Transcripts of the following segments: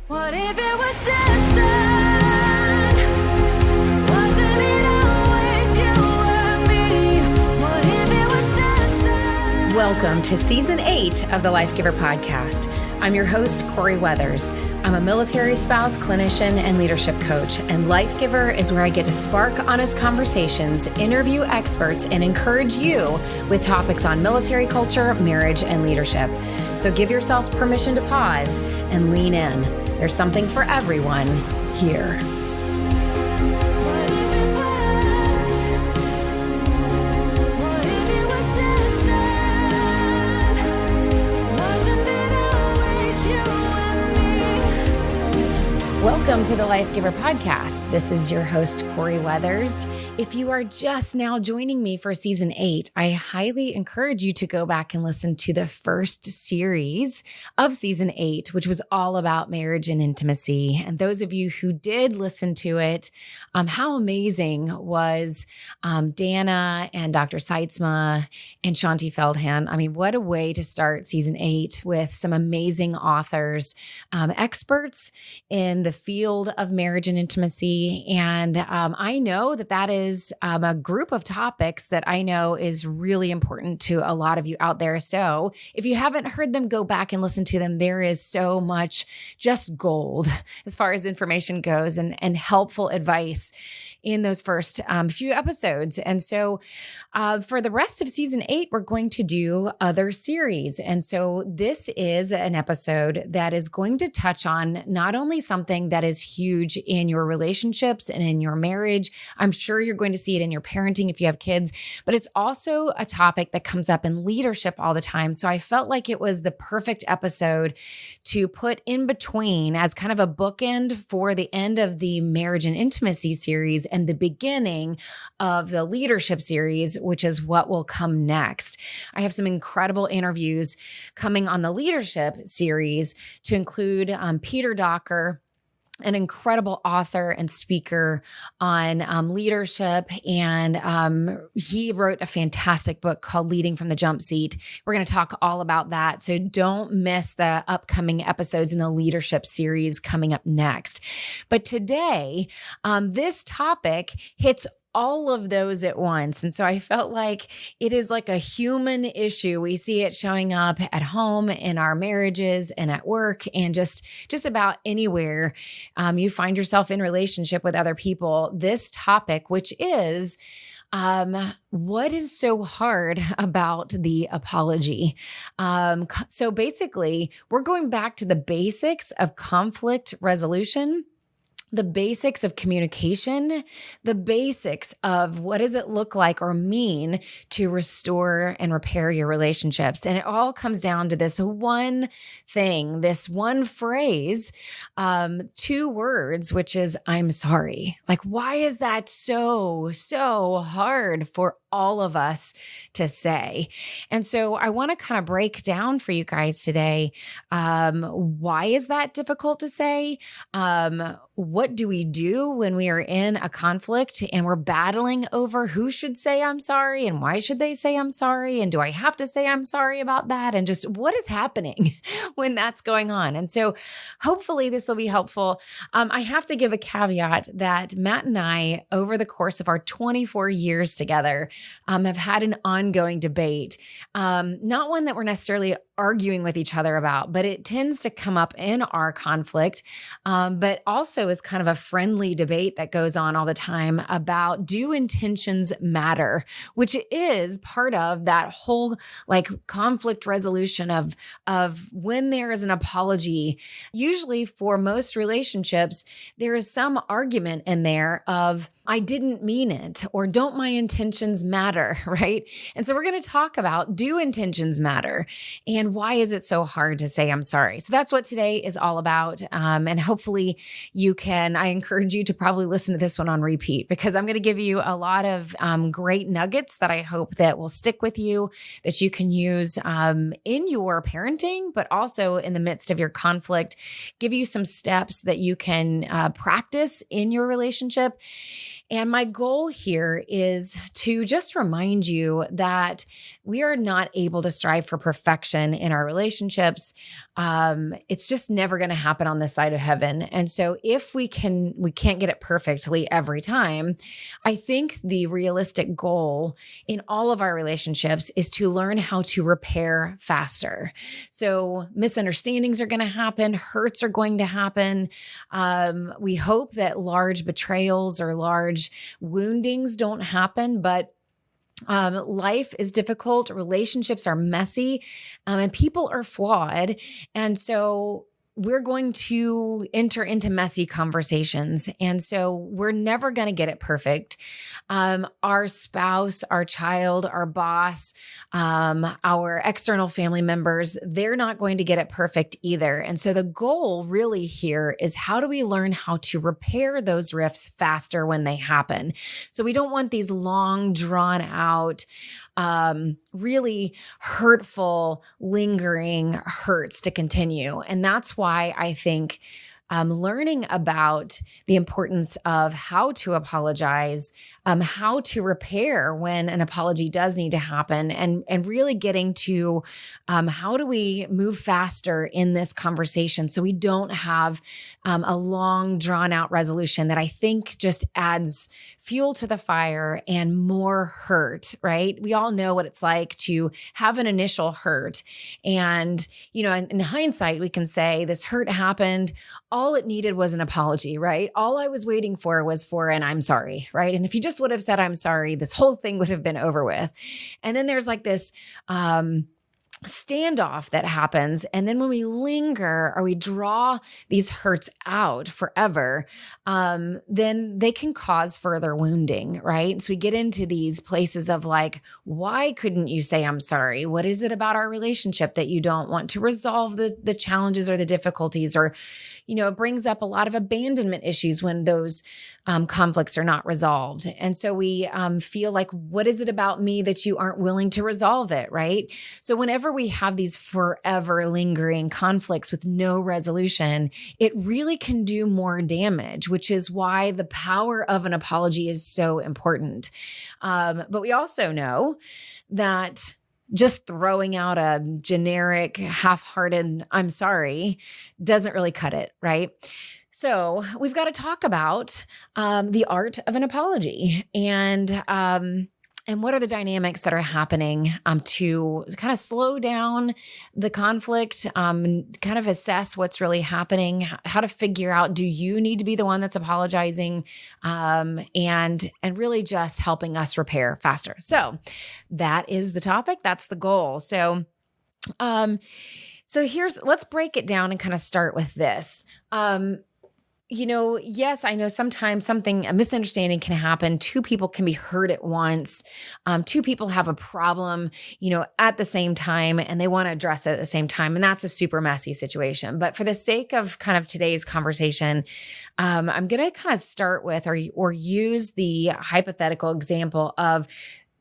What if it was destined? Wasn't it always you and me? What if it was destined? Welcome to Season 8 of the Life Giver Podcast. I'm your host, Corey Weathers. I'm a military spouse, clinician, and leadership coach, and Life Giver is where I get to spark honest conversations, interview experts, and encourage you with topics on military culture, marriage, and leadership. So give yourself permission to pause and lean in. There's something for everyone here. What if it was destined? Wasn't it always you and me? Welcome to the Life Giver Podcast. This is your host, Corey Weathers. If you are just now joining me for Season 8, I highly encourage you to go back and listen to the first series of Season 8, which was all about marriage and intimacy. And those of you who did listen to it, how amazing was Dana and Dr. Seitzma and Shanti Feldhan. I mean, what a way to start Season 8 with some amazing authors, experts in the field of marriage and intimacy. And I know that is a group of topics that I know is really important to a lot of you out there. So if you haven't heard them, go back and listen to them. There is so much just gold as far as information goes and helpful advice in those first few episodes. And so for the rest of Season 8, we're going to do other series. And so this is an episode that is going to touch on not only something that is huge in your relationships and in your marriage. I'm sure you're going to see it in your parenting if you have kids, but it's also a topic that comes up in leadership all the time. So I felt like it was the perfect episode to put in between as kind of a bookend for the end of the marriage and intimacy series and the beginning of the leadership series, which is what will come next. I have some incredible interviews coming on the leadership series to include Peter Docker, an incredible author and speaker on leadership. And he wrote a fantastic book called Leading from the Jump Seat. We're going to talk all about that. So don't miss the upcoming episodes in the leadership series coming up next. But today, this topic hits all of those at once. And so I felt like it is like a human issue. We see it showing up at home, in our marriages, and at work, and just about anywhere you find yourself in relationship with other people. This topic, which is what is so hard about the apology? So basically, we're going back to the basics of conflict resolution, the basics of communication, the basics of what does it look like or mean to restore and repair your relationships. And it all comes down to this one thing, this one phrase, 2 words, which is, I'm sorry. Like, why is that so hard for all of us to say? And so I want to kind of break down for you guys today, why is that difficult to say? What do we do when we are in a conflict and we're battling over who should say I'm sorry and why should they say I'm sorry? And do I have to say I'm sorry about that? And just what is happening when that's going on? And so hopefully this will be helpful. I have to give a caveat that Matt and I, over the course of our 24 years together, have had an ongoing debate, not one that we're necessarily arguing with each other about, but it tends to come up in our conflict, but also is kind of a friendly debate that goes on all the time about, do intentions matter, which is part of that whole like conflict resolution of when there is an apology. Usually for most relationships, there is some argument in there of, I didn't mean it, or don't my intentions matter, right? And so we're going to talk about, do intentions matter? And why is it so hard to say I'm sorry? So that's what today is all about. And hopefully you can, I encourage you to probably listen to this one on repeat, because I'm going to give you a lot of great nuggets that I hope that will stick with you, that you can use in your parenting, but also in the midst of your conflict, give you some steps that you can practice in your relationship. And my goal here is to just remind you that we are not able to strive for perfection happen in our relationships. It's just never going to happen on this side of heaven. And so if we can't get it perfectly every time, I think the realistic goal in all of our relationships is to learn how to repair faster. So misunderstandings are going to happen, hurts are going to happen. We hope that large betrayals or large woundings don't happen, but life is difficult, relationships are messy, and people are flawed. And so we're going to enter into messy conversations. And so we're never going to get it perfect. Our spouse, our child, our boss, our external family members, they're not going to get it perfect either. And so the goal really here is how do we learn how to repair those rifts faster when they happen? So we don't want these long, drawn out, really hurtful, lingering hurts to continue. And that's why I think learning about the importance of how to apologize, how to repair when an apology does need to happen, and really getting to how do we move faster in this conversation so we don't have a long, drawn-out resolution that I think just adds fuel to the fire and more hurt, right? We all know what it's like to have an initial hurt. And, in hindsight, we can say this hurt happened. All it needed was an apology, right? All I was waiting for was for an I'm sorry, right? And if you just would have said I'm sorry, this whole thing would have been over with. And then there's like this standoff that happens. And then when we linger or we draw these hurts out forever, then they can cause further wounding, right? So we get into these places of like, why couldn't you say I'm sorry? What is it about our relationship that you don't want to resolve the challenges or the difficulties? Or, it brings up a lot of abandonment issues when those conflicts are not resolved. And so we feel like, what is it about me that you aren't willing to resolve it, right? So whenever we have these forever lingering conflicts with no resolution, it really can do more damage, which is why the power of an apology is so important. But we also know that just throwing out a generic, half-hearted, I'm sorry, doesn't really cut it, right? So we've got to talk about the art of an apology and what are the dynamics that are happening to kind of slow down the conflict, kind of assess what's really happening, how to figure out, do you need to be the one that's apologizing, and really just helping us repair faster. So that is the topic. That's the goal. So let's break it down and kind of start with this. Yes, I know sometimes a misunderstanding can happen. Two people can be hurt at once. Two people have a problem, at the same time, and they want to address it at the same time. And that's a super messy situation. But for the sake of kind of today's conversation, I'm going to kind of start with or use the hypothetical example of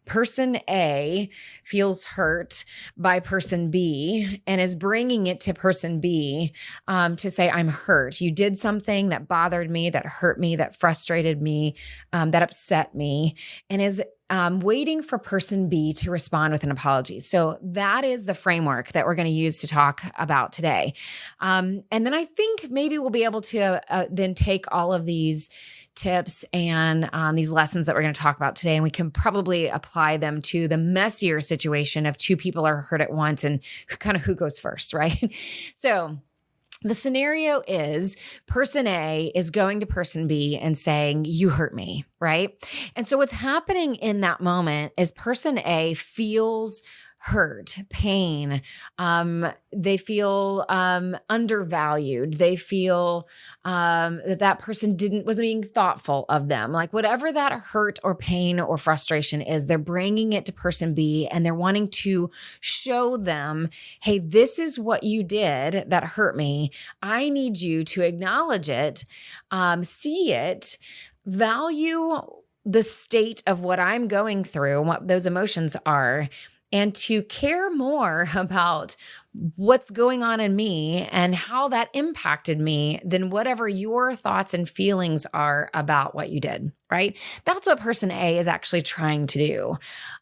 person A feels hurt by person B and is bringing it to person B to say, I'm hurt. You did something that bothered me, that hurt me, that frustrated me, that upset me, and is waiting for person B to respond with an apology. So that is the framework that we're going to use to talk about today. And then I think maybe we'll be able to then take all of these tips and these lessons that we're going to talk about today, and we can probably apply them to the messier situation of two people are hurt at once and kind of who goes first, right? So the scenario is person A is going to person B and saying, you hurt me, right? And so what's happening in that moment is person A feels hurt, pain. They feel undervalued. They feel that person wasn't being thoughtful of them. Like whatever that hurt or pain or frustration is, they're bringing it to person B and they're wanting to show them, hey, this is what you did that hurt me. I need you to acknowledge it, see it, value the state of what I'm going through and what those emotions are, and to care more about what's going on in me and how that impacted me than whatever your thoughts and feelings are about what you did, right? That's what person A is actually trying to do.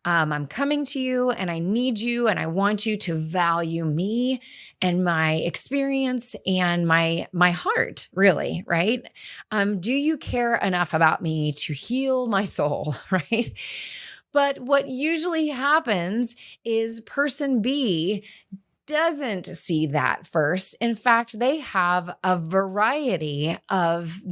I'm coming to you and I need you and I want you to value me and my experience and my heart, really, right? Do you care enough about me to heal my soul, right? But what usually happens is person B doesn't see that first. In fact, they have a variety of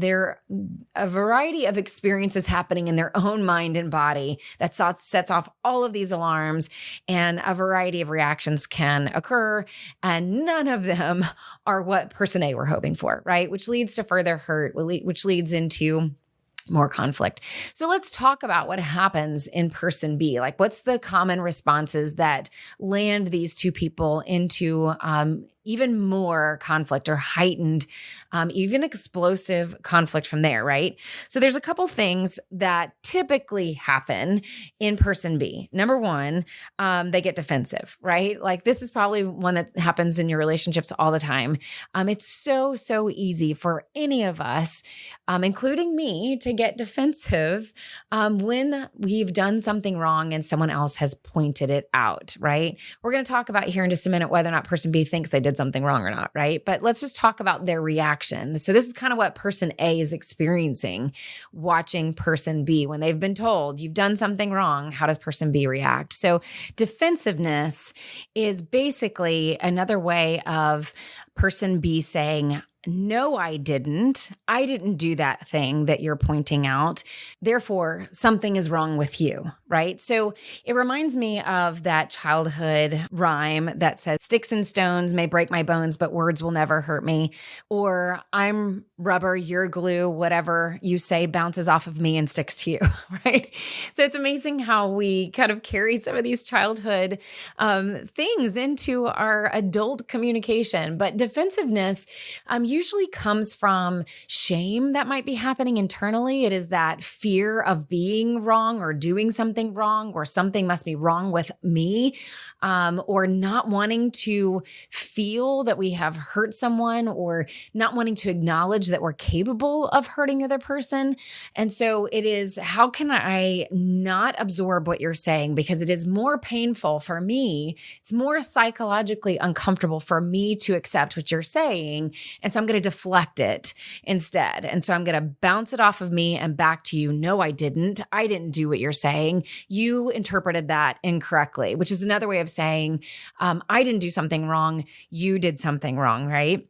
experiences happening in their own mind and body that sets off all of these alarms, and a variety of reactions can occur, and none of them are what person A were hoping for, right? Which leads to further hurt, which leads into more conflict. So let's talk about what happens in person B. Like, what's the common responses that land these two people into even more conflict or heightened, even explosive conflict from there, right? So there's a couple things that typically happen in person B. Number one, they get defensive, right? Like, this is probably one that happens in your relationships all the time. It's so easy for any of us, including me, to get defensive when we've done something wrong and someone else has pointed it out, right? We're going to talk about here in just a minute whether or not person B thinks they did something wrong or not, right? But let's just talk about their reaction. So this is kind of what person A is experiencing watching person B. When they've been told you've done something wrong, how does person B react? So defensiveness is basically another way of person B saying, no, I didn't do that thing that you're pointing out. Therefore, something is wrong with you, right? So it reminds me of that childhood rhyme that says, sticks and stones may break my bones, but words will never hurt me. Or I'm rubber, you're glue, whatever you say bounces off of me and sticks to you, right? So it's amazing how we kind of carry some of these childhood things into our adult communication. But defensiveness usually comes from shame that might be happening internally. It is that fear of being wrong or doing something wrong, or something must be wrong with me, or not wanting to feel that we have hurt someone, or not wanting to acknowledge that we're capable of hurting the other person. And so it is, how can I not absorb what you're saying? Because it is more painful for me. It's more psychologically uncomfortable for me to accept what you're saying. And so I'm going to deflect it instead. And so I'm going to bounce it off of me and back to you. No, I didn't do what you're saying. You interpreted that incorrectly, which is another way of saying, I didn't do something wrong. You did something wrong, right?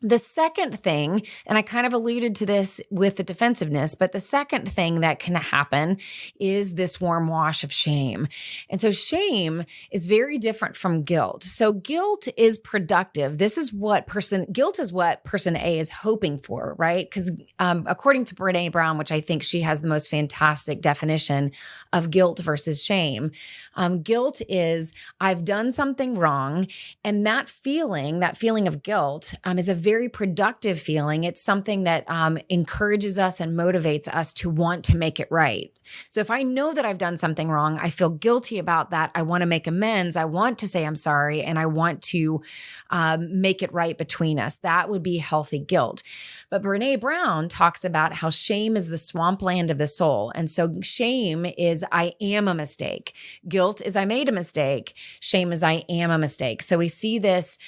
The second thing, and I kind of alluded to this with the defensiveness, but the second thing that can happen is this warm wash of shame. And so shame is very different from guilt. So guilt is productive. Guilt is what person A is hoping for, right? Because according to Brené Brown, which I think she has the most fantastic definition of guilt versus shame, guilt is, I've done something wrong. And that feeling of guilt is a very productive feeling. It's something that encourages us and motivates us to want to make it right. So if I know that I've done something wrong, I feel guilty about that. I want to make amends. I want to say I'm sorry, and I want to make it right between us. That would be healthy guilt. But Brené Brown talks about how shame is the swampland of the soul. And so shame is, I am a mistake. Guilt is, I made a mistake. Shame is, I am a mistake. So we see this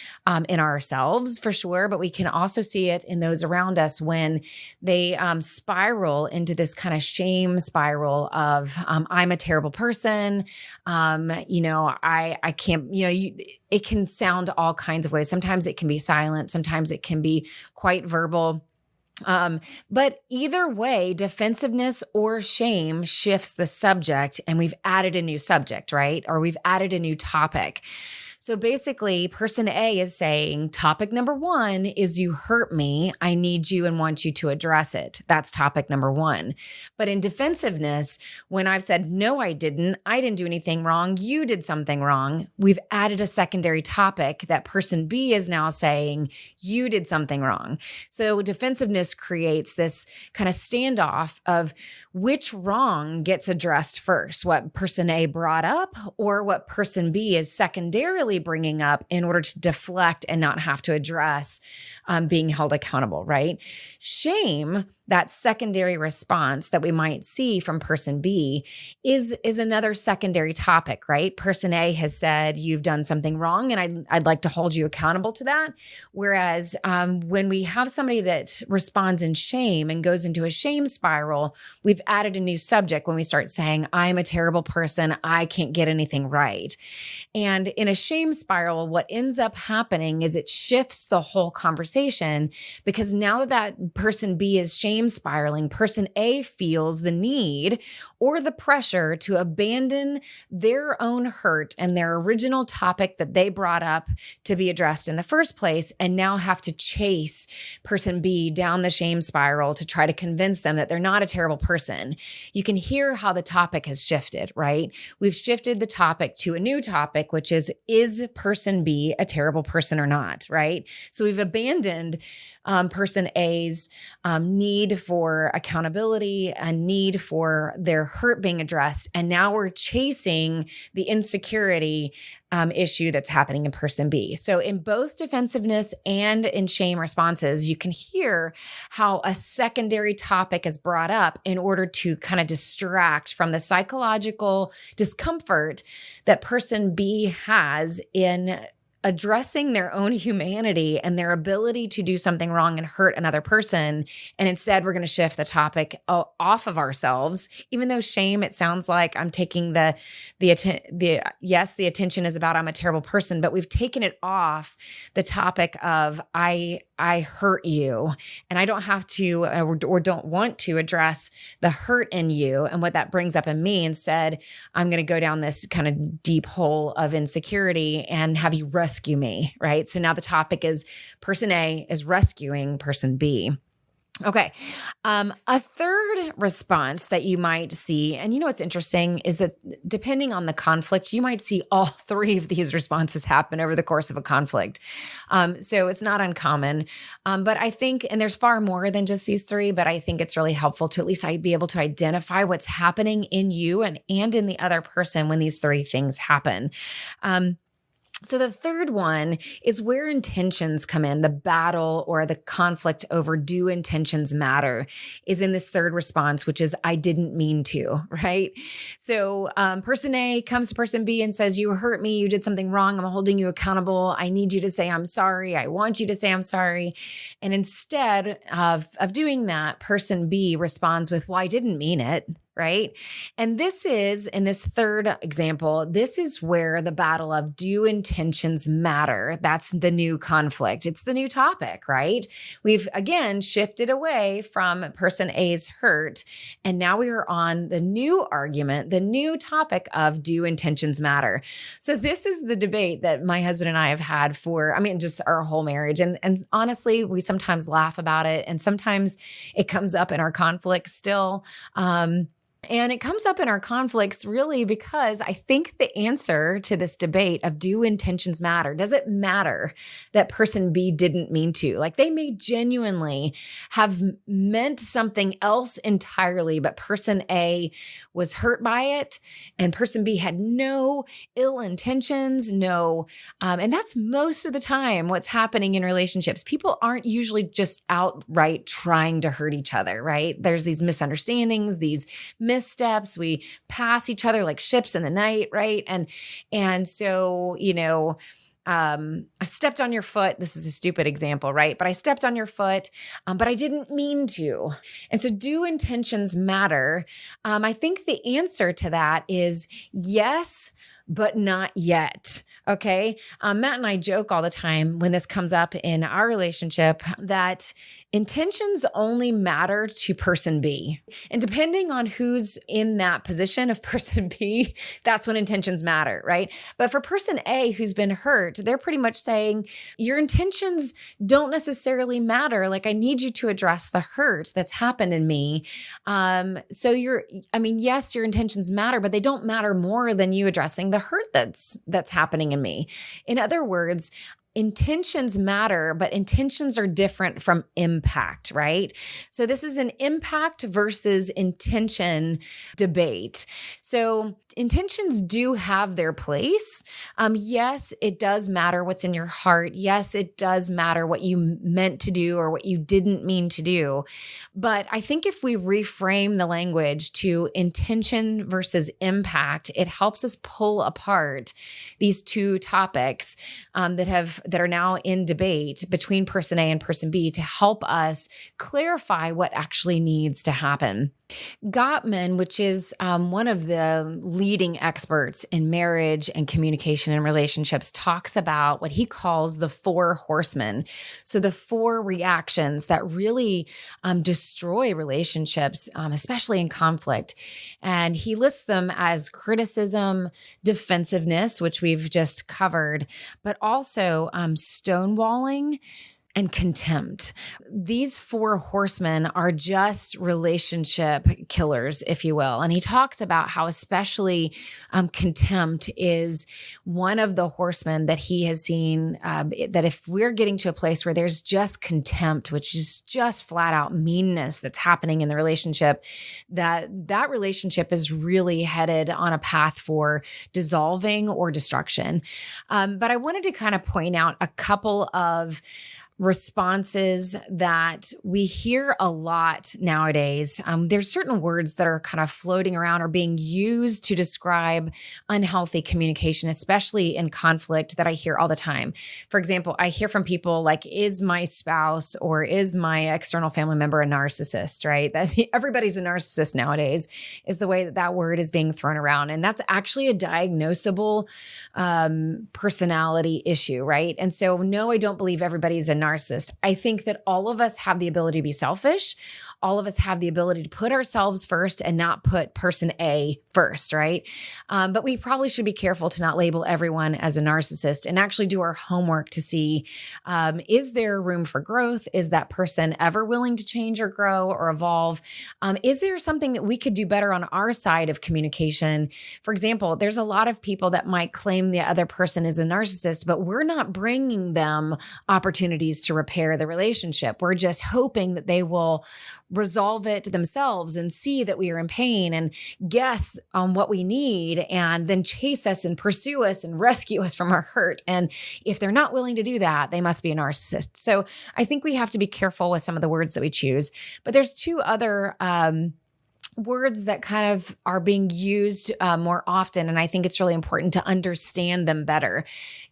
in ourselves for sure, but we can also see it in those around us when they spiral into this kind of shame spiral of, I'm a terrible person. I can't, it can sound all kinds of ways. Sometimes it can be silent. Sometimes it can be quite verbal. But either way, defensiveness or shame shifts the subject, and we've added a new subject, right? Or we've added a new topic. So basically, person A is saying, topic number one is you hurt me. I need you and want you to address it. That's topic number one. But in defensiveness, when I've said, no, I didn't do anything wrong, you did something wrong, we've added a secondary topic that person B is now saying, you did something wrong. So defensiveness creates this kind of standoff of which wrong gets addressed first, what person A brought up or what person B is secondarily bringing up in order to deflect and not have to address being held accountable, right? Shame, that secondary response that we might see from person B is another secondary topic, right? Person A has said, you've done something wrong and I'd like to hold you accountable to that. Whereas when we have somebody that responds in shame and goes into a shame spiral, we've added a new subject when we start saying, I'm a terrible person, I can't get anything right. And in a shame spiral, what ends up happening is it shifts the whole conversation, because now that person B is shame spiraling, person A feels the need or the pressure to abandon their own hurt and their original topic that they brought up to be addressed in the first place, and now have to chase person B down the shame spiral to try to convince them that they're not a terrible person. You can hear how the topic has shifted, right? We've shifted the topic to a new topic, which is person B a terrible person or not, right? So we've abandoned person A's need for accountability, a need for their hurt being addressed. And now we're chasing the insecurity issue that's happening in person B. So in both defensiveness and in shame responses, you can hear how a secondary topic is brought up in order to kind of distract from the psychological discomfort that person B has in addressing their own humanity and their ability to do something wrong and hurt another person. And instead, we're going to shift the topic off of ourselves. Even though shame, it sounds like I'm taking the attention is about I'm a terrible person, but we've taken it off the topic of I hurt you, and I don't have to or don't want to address the hurt in you and what that brings up in me. Instead, I'm going to go down this kind of deep hole of insecurity and have you rescue me, right? So now the topic is person A is rescuing person B. Okay. A third response that you might see, and what's interesting is that depending on the conflict, you might see all three of these responses happen over the course of a conflict. So it's not uncommon. But I think, and there's far more than just these three, but I think it's really helpful to at least be able to identify what's happening in you and in the other person when these three things happen. So the third one is where intentions come in. The battle or the conflict over do intentions matter is in this third response, which is I didn't mean to, right? So person A comes to person B and says, you hurt me, you did something wrong, I'm holding you accountable, I need you to say I'm sorry, I want you to say I'm sorry. And instead of doing that, person B responds with, well, I didn't mean it. Right? And this is, in this third example, this is where the battle of do intentions matter? That's the new conflict. It's the new topic, right? We've again shifted away from person A's hurt, and now we are on the new argument, the new topic of do intentions matter? So this is the debate that my husband and I have had for, just our whole marriage. And honestly, we sometimes laugh about it, and sometimes it comes up in our conflicts still. And it comes up in our conflicts really because I think the answer to this debate of do intentions matter? Does it matter that person B didn't mean to? Like they may genuinely have meant something else entirely, but person A was hurt by it and person B had no ill intentions, and that's most of the time what's happening in relationships. People aren't usually just outright trying to hurt each other, right? There's these misunderstandings, these missteps. We pass each other like ships in the night, right? And so, I stepped on your foot. This is a stupid example, right? But I stepped on your foot, but I didn't mean to. And so do intentions matter? I think the answer to that is yes, but not yet. Okay. Matt and I joke all the time when this comes up in our relationship that intentions only matter to person B. And depending on who's in that position of person B, that's when intentions matter, right? But for person A who's been hurt, they're pretty much saying, your intentions don't necessarily matter. Like, I need you to address the hurt that's happened in me. Yes, your intentions matter, but they don't matter more than you addressing the hurt that's happening in me. In other words, intentions matter, but intentions are different from impact, right? So this is an impact versus intention debate. So intentions do have their place. Yes, it does matter what's in your heart. Yes, it does matter what you meant to do or what you didn't mean to do. But I think if we reframe the language to intention versus impact, it helps us pull apart these two topics that are now in debate between person A and person B to help us clarify what actually needs to happen. Gottman, which is one of the leading experts in marriage and communication and relationships, talks about what he calls the 4 horsemen. So the 4 reactions that really destroy relationships, especially in conflict. And he lists them as criticism, defensiveness, which we've just covered, but also stonewalling, and contempt. These 4 horsemen are just relationship killers, if you will. And he talks about how especially contempt is one of the horsemen that he has seen, that if we're getting to a place where there's just contempt, which is just flat out meanness that's happening in the relationship, that relationship is really headed on a path for dissolving or destruction. But I wanted to kind of point out a couple of responses that we hear a lot nowadays. There's certain words that are kind of floating around or being used to describe unhealthy communication, especially in conflict, that I hear all the time. For example, I hear from people like, is my spouse or is my external family member a narcissist, right? Everybody's a narcissist nowadays is the way that word is being thrown around. And that's actually a diagnosable personality issue, right? And so, no, I don't believe everybody's a narcissist. I think that all of us have the ability to be selfish. All of us have the ability to put ourselves first and not put person A first, right? But we probably should be careful to not label everyone as a narcissist and actually do our homework to see, is there room for growth? Is that person ever willing to change or grow or evolve? Is there something that we could do better on our side of communication? For example, there's a lot of people that might claim the other person is a narcissist, but we're not bringing them opportunities to repair the relationship. We're just hoping that they will resolve it themselves and see that we are in pain and guess on what we need and then chase us and pursue us and rescue us from our hurt. And if they're not willing to do that, they must be a narcissist. So I think we have to be careful with some of the words that we choose. But there's 2 other words that kind of are being used more often. And I think it's really important to understand them better.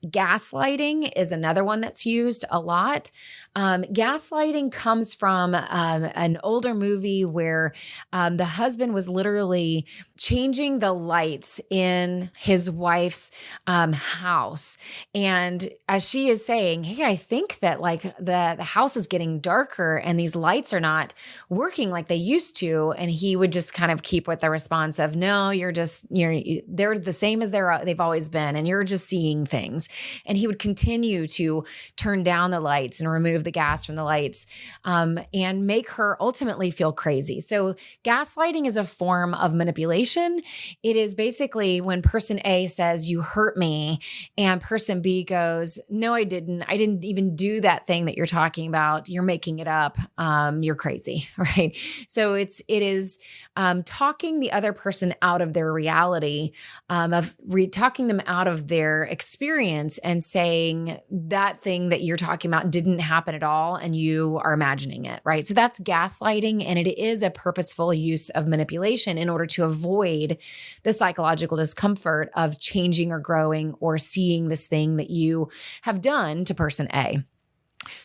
Gaslighting is another one that's used a lot. Gaslighting comes from an older movie where the husband was literally changing the lights in his wife's house. And as she is saying, hey, I think that like the house is getting darker and these lights are not working like they used to. And he would just kind of keep with the response of, no, they're the same as they've always been. And you're just seeing things. And he would continue to turn down the lights and remove the gas from the lights and make her ultimately feel crazy. So gaslighting is a form of manipulation. It is basically when person A says, you hurt me, and person B goes, no, I didn't. I didn't even do that thing that you're talking about. You're making it up. You're crazy, right? So it is talking the other person out of their reality, talking them out of their experience and saying that thing that you're talking about didn't happen at all and you are imagining it, right? So that's gaslighting, and it is a purposeful use of manipulation in order to avoid the psychological discomfort of changing or growing or seeing this thing that you have done to person A.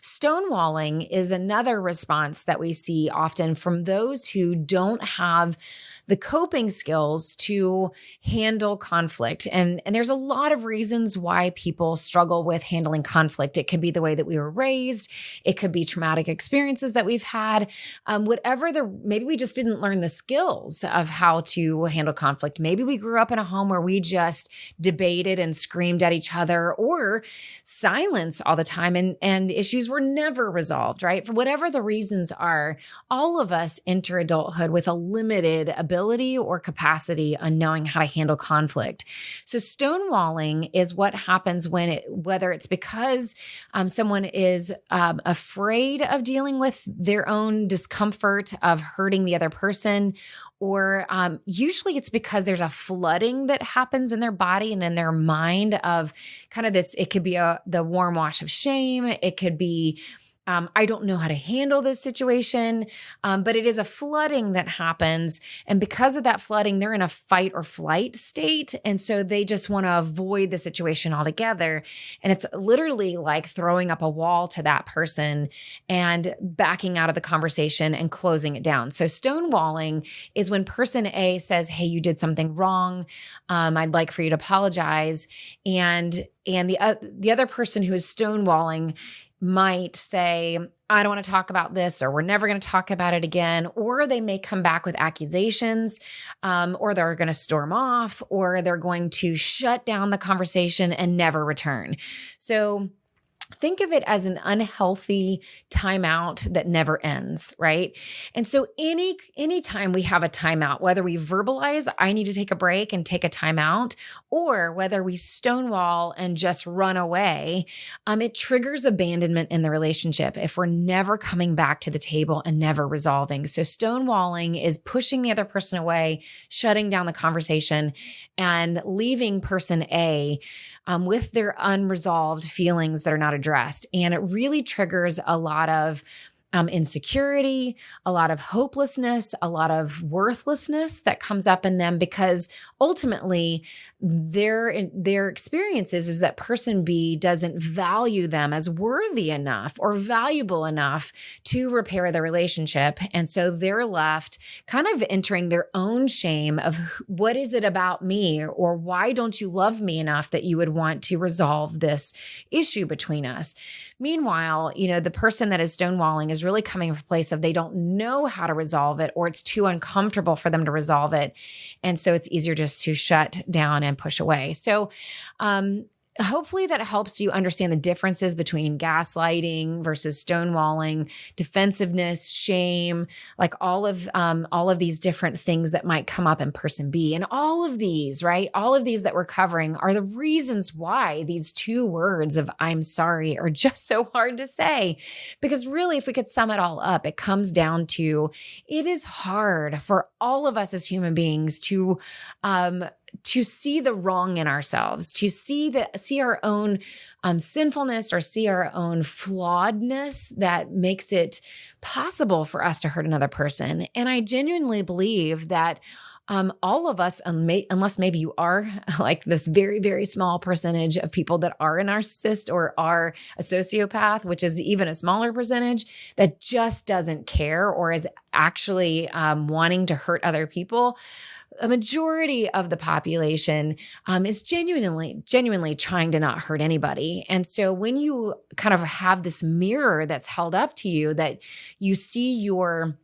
Stonewalling is another response that we see often from those who don't have the coping skills to handle conflict. And there's a lot of reasons why people struggle with handling conflict. It could be the way that we were raised. It could be traumatic experiences that we've had. Maybe we just didn't learn the skills of how to handle conflict. Maybe we grew up in a home where we just debated and screamed at each other, or silence all the time, and issues were never resolved, right? For whatever the reasons are, all of us enter adulthood with a limited ability or capacity on knowing how to handle conflict. So stonewalling is what happens whether it's because someone is afraid of dealing with their own discomfort of hurting the other person, or usually it's because there's a flooding that happens in their body and in their mind of kind of this. It could be the warm wash of shame. It could be I don't know how to handle this situation, but it is a flooding that happens. And because of that flooding, they're in a fight or flight state. And so they just want to avoid the situation altogether. And it's literally like throwing up a wall to that person and backing out of the conversation and closing it down. So stonewalling is when person A says, hey, you did something wrong. I'd like for you to apologize. And the other person who is stonewalling might say, I don't want to talk about this, or we're never going to talk about it again. Or they may come back with accusations, or they're going to storm off, or they're going to shut down the conversation and never return. So think of it as an unhealthy timeout that never ends, right? And so any time we have a timeout, whether we verbalize, I need to take a break and take a timeout, or whether we stonewall and just run away, it triggers abandonment in the relationship if we're never coming back to the table and never resolving. So stonewalling is pushing the other person away, shutting down the conversation, and leaving person A with their unresolved feelings that are not addressed. And it really triggers a lot of insecurity, a lot of hopelessness, a lot of worthlessness that comes up in them, because ultimately their experience is that person B doesn't value them as worthy enough or valuable enough to repair the relationship. And so they're left kind of entering their own shame of what is it about me, or why don't you love me enough that you would want to resolve this issue between us? Meanwhile, the person that is stonewalling is really coming from a place of they don't know how to resolve it, or it's too uncomfortable for them to resolve it. And so it's easier just to shut down and push away. So, hopefully that helps you understand the differences between gaslighting versus stonewalling, defensiveness, shame, like all of these different things that might come up in person B. And all of these, right? All of these that we're covering are the reasons why these two words of I'm sorry are just so hard to say. Because really, if we could sum it all up, it comes down to it is hard for all of us as human beings to see the wrong in ourselves, to see our own sinfulness, or see our own flawedness that makes it possible for us to hurt another person. And I genuinely believe that all of us, unless maybe you are like this very, very small percentage of people that are a narcissist or are a sociopath, which is even a smaller percentage that just doesn't care or is actually wanting to hurt other people, a majority of the population is genuinely trying to not hurt anybody. And so when you kind of have this mirror that's held up to you, that you see your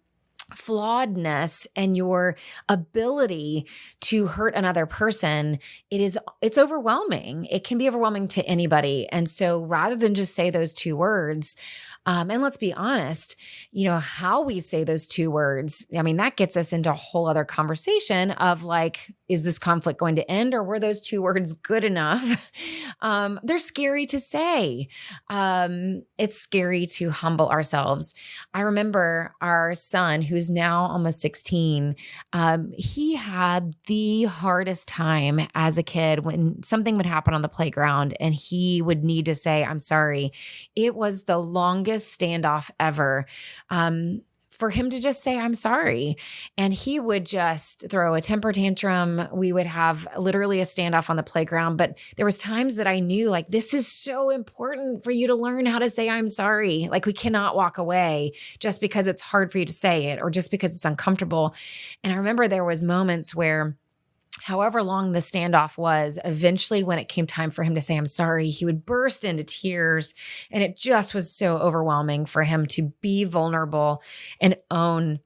flawedness and your ability to hurt another person, it's overwhelming. It can be overwhelming to anybody. And so rather than just say those two words, and let's be honest, how we say those two words, I mean, that gets us into a whole other conversation of like, is this conflict going to end, or were those two words good enough? They're scary to say. It's scary to humble ourselves. I remember our son, who's now almost 16, he had the hardest time as a kid when something would happen on the playground and he would need to say, I'm sorry. It was the longest standoff ever. for him to just say, I'm sorry. And he would just throw a temper tantrum. We would have literally a standoff on the playground. But there was times that I knew like, this is so important for you to learn how to say, I'm sorry. Like we cannot walk away just because it's hard for you to say it or just because it's uncomfortable. And I remember there was moments where however long the standoff was, eventually when it came time for him to say, I'm sorry, he would burst into tears. And it just was so overwhelming for him to be vulnerable and own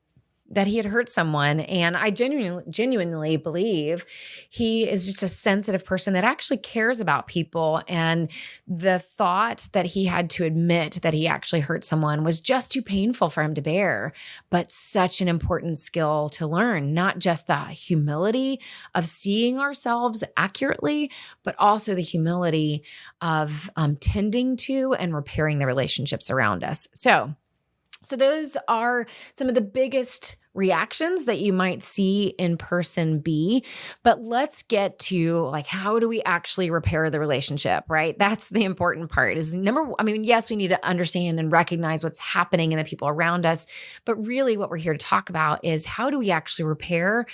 that he had hurt someone. And I genuinely believe he is just a sensitive person that actually cares about people. And the thought that he had to admit that he actually hurt someone was just too painful for him to bear, but such an important skill to learn, not just the humility of seeing ourselves accurately, but also the humility of tending to and repairing the relationships around us. So those are some of the biggest reactions that you might see in person B, but let's get to like, how do we actually repair the relationship, right? That's the important part is yes, we need to understand and recognize what's happening in the people around us, but really what we're here to talk about is how do we actually repair?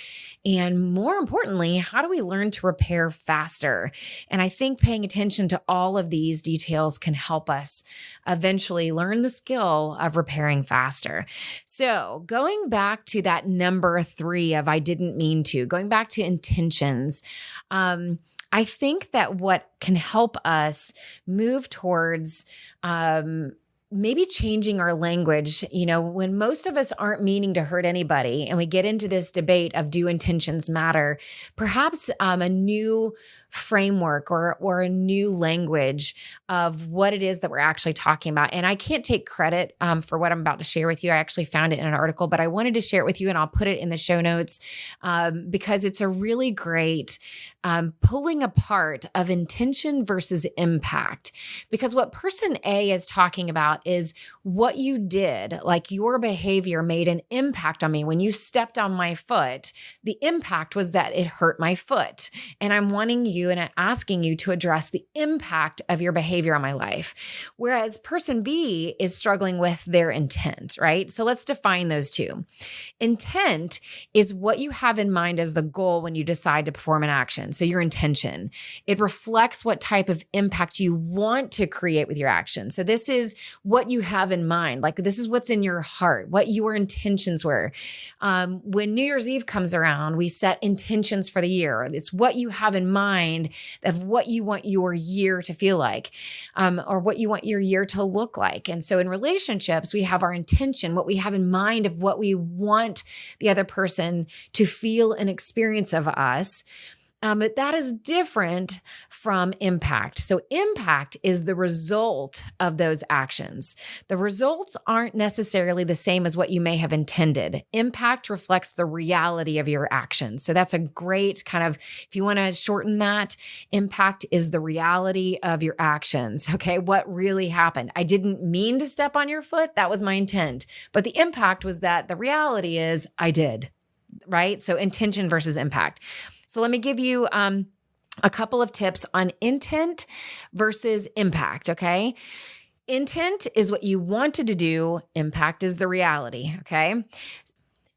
And more importantly, how do we learn to repair faster? And I think paying attention to all of these details can help us eventually learn the skill of repairing faster. So going back to that number 3 of I didn't mean to, going back to intentions, I think that what can help us move towards maybe changing our language, when most of us aren't meaning to hurt anybody and we get into this debate of do intentions matter, perhaps a new framework or a new language of what it is that we're actually talking about. And I can't take credit for what I'm about to share with you. I actually found it in an article, but I wanted to share it with you and I'll put it in the show notes because it's a really great pulling apart of intention versus impact. Because what person A is talking about is what you did, like your behavior made an impact on me. When you stepped on my foot, the impact was that it hurt my foot. And I'm wanting you and asking you to address the impact of your behavior on my life. Whereas person B is struggling with their intent, right? So let's define those two. Intent is what you have in mind as the goal when you decide to perform an action. So your intention, it reflects what type of impact you want to create with your action. So this is what you have in mind. Like this is what's in your heart, what your intentions were. When New Year's Eve comes around, we set intentions for the year. It's what you have in mind of what you want your year to feel like, or what you want your year to look like. And so in relationships, we have our intention, what we have in mind of what we want the other person to feel and experience of us. But that is different from impact. So impact is the result of those actions. The results aren't necessarily the same as what you may have intended. Impact reflects the reality of your actions. So that's a great kind of, if you want to shorten that, impact is the reality of your actions. Okay. What really happened? I didn't mean to step on your foot. That was my intent. But the impact was that the reality is I did, right? So intention versus impact. So let me give you a couple of tips on intent versus impact, okay? Intent is what you wanted to do. Impact is the reality, okay?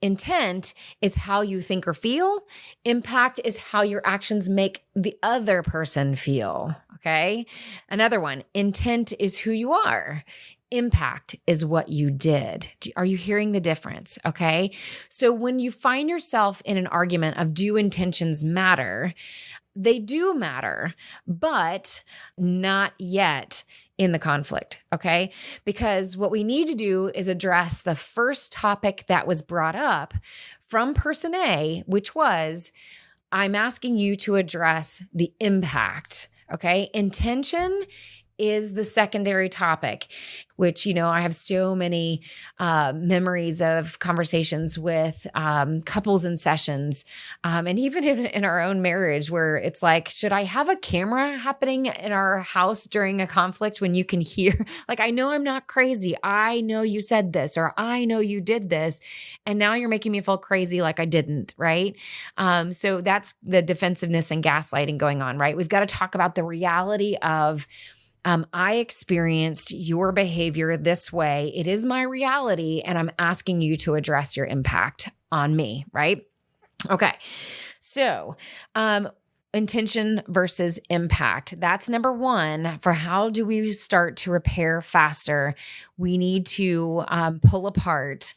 Intent is how you think or feel. Impact is how your actions make the other person feel, okay? Another one, intent is who you are. Impact is what you did. Are you hearing the difference? Okay. So when you find yourself in an argument of do intentions matter, they do matter, but not yet in the conflict. Okay. Because what we need to do is address the first topic that was brought up from person A, which was, I'm asking you to address the impact. Okay. Intention is the secondary topic, which, I have so many memories of conversations with couples and sessions, and even in our own marriage where it's like, should I have a camera happening in our house during a conflict when you can hear, like, I know I'm not crazy. I know you said this, or I know you did this, and now you're making me feel crazy like I didn't, right? So that's the defensiveness and gaslighting going on, right? We've got to talk about the reality of I experienced your behavior this way. It is my reality, and I'm asking you to address your impact on me, right? Okay. So, intention versus impact. That's number one for how do we start to repair faster. We need to pull apart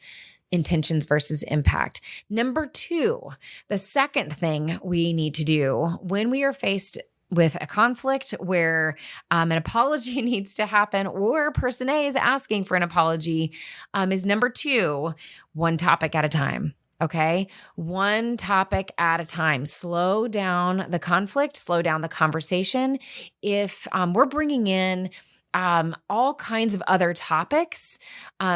intentions versus impact. Number two, the second thing we need to do when we are faced with a conflict where an apology needs to happen or person A is asking for an apology is number two, one topic at a time. Okay. One topic at a time. Slow down the conflict, slow down the conversation. If we're bringing in all kinds of other topics,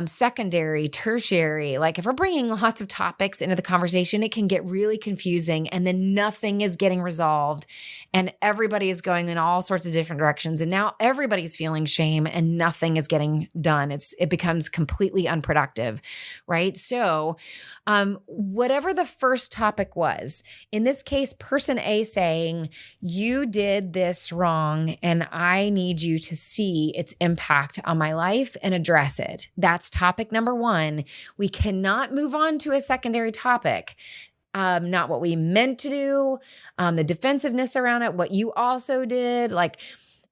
secondary, tertiary, like if we're bringing lots of topics into the conversation, it can get really confusing and then nothing is getting resolved and everybody is going in all sorts of different directions. And now everybody's feeling shame and nothing is getting done. It becomes completely unproductive, right? So, whatever the first topic was, in this case, person A saying, you did this wrong and I need you to see its impact on my life and address it. That's topic number one. We cannot move on to a secondary topic. Not what we meant to do, the defensiveness around it, what you also did,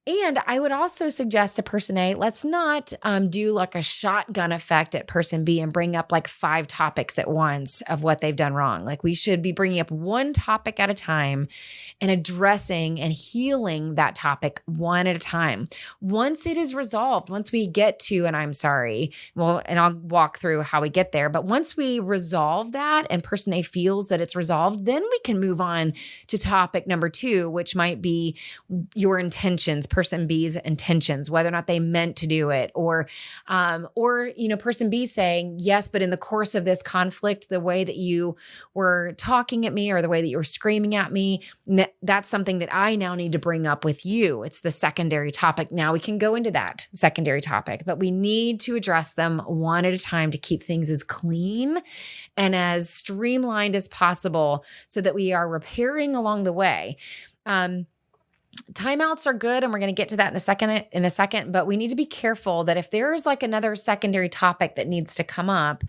and I would also suggest to person A, let's not do like a shotgun effect at person B and bring up like 5 topics at once of what they've done wrong. Like we should be bringing up one topic at a time and addressing and healing that topic one at a time. Once it is resolved, once we get to, and I'm sorry, well, and I'll walk through how we get there, but once we resolve that and person A feels that it's resolved, then we can move on to topic number 2, which might be your intentions, person B's intentions, whether or not they meant to do it, or person B saying, yes, but in the course of this conflict, the way that you were talking at me or the way that you were screaming at me, that's something that I now need to bring up with you. It's the secondary topic. Now we can go into that secondary topic, but we need to address them one at a time to keep things as clean and as streamlined as possible so that we are repairing along the way. Timeouts are good, and we're going to get to that in a second, but we need to be careful that if there is like another secondary topic that needs to come up,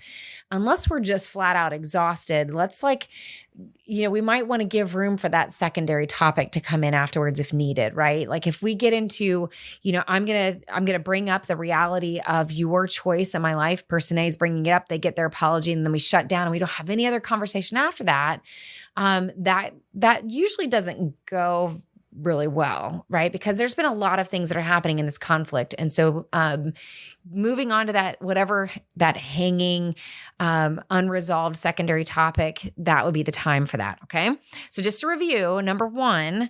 unless we're just flat out exhausted, we might want to give room for that secondary topic to come in afterwards if needed, right? Like if we get into, I'm going to bring up the reality of your choice in my life, person A is bringing it up, they get their apology, and then we shut down and we don't have any other conversation after that. That usually doesn't go really well, right? Because there's been a lot of things that are happening in this conflict. And so moving on to that, whatever that hanging, unresolved secondary topic, that would be the time for that, okay? So just to review, number 1,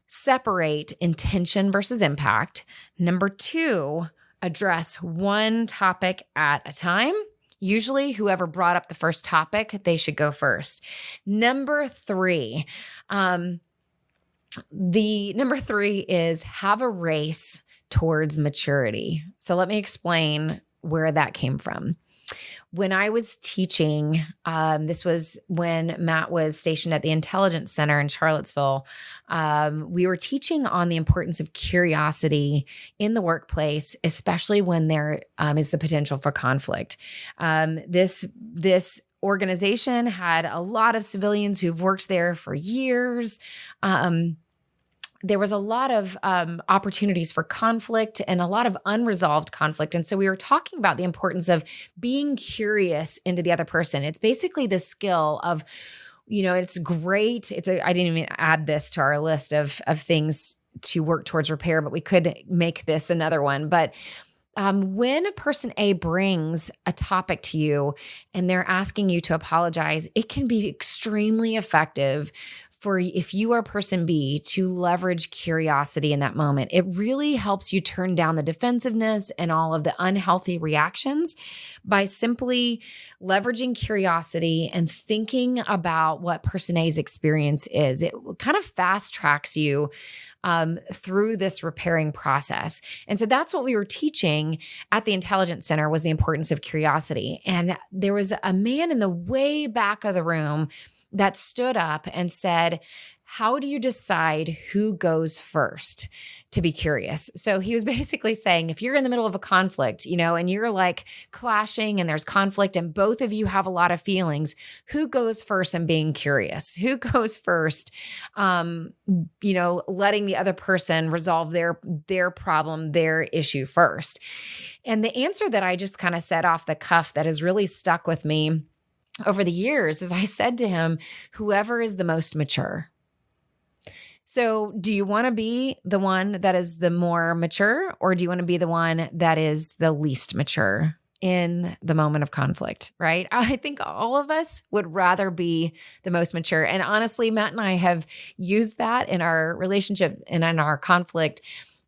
separate intention versus impact. Number 2, address one topic at a time. Usually whoever brought up the first topic, they should go first. Number 3, number 3 is have a race towards maturity. So let me explain where that came from. When I was teaching, this was when Matt was stationed at the Intelligence Center in Charlottesville. We were teaching on the importance of curiosity in the workplace, especially when there is the potential for conflict. This organization had a lot of civilians who've worked there for years. There was a lot of opportunities for conflict and a lot of unresolved conflict. And so we were talking about the importance of being curious into the other person. It's basically the skill of, it's great. I didn't even add this to our list of things to work towards repair, but we could make this another one. But when a person A brings a topic to you and they're asking you to apologize, it can be extremely effective for if you are person B to leverage curiosity in that moment. It really helps you turn down the defensiveness and all of the unhealthy reactions by simply leveraging curiosity and thinking about what person A's experience is. It kind of fast tracks you through this repairing process. And so that's what we were teaching at the Intelligence Center, was the importance of curiosity. And there was a man in the way back of the room that stood up and said, how do you decide who goes first to be curious? So he was basically saying, if you're in the middle of a conflict, and you're like clashing and there's conflict and both of you have a lot of feelings, who goes first in being curious? Who goes first, letting the other person resolve their problem, their issue first? And the answer that I just kind of said off the cuff that has really stuck with me over the years is I said to him, whoever is the most mature. So do you want to be the one that is the more mature, or do you want to be the one that is the least mature in the moment of conflict, right? I think all of us would rather be the most mature. And honestly, Matt and I have used that in our relationship and in our conflict.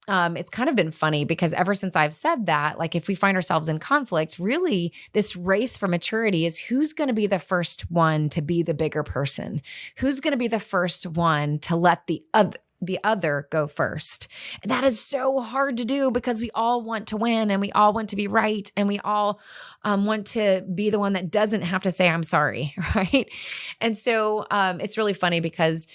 It's kind of been funny because ever since I've said that, like if we find ourselves in conflict, really this race for maturity is who's going to be the first one to be the bigger person? Who's going to be the first one to let the other go first? And that is so hard to do because we all want to win and we all want to be right. And we all want to be the one that doesn't have to say, I'm sorry. Right. And so it's really funny because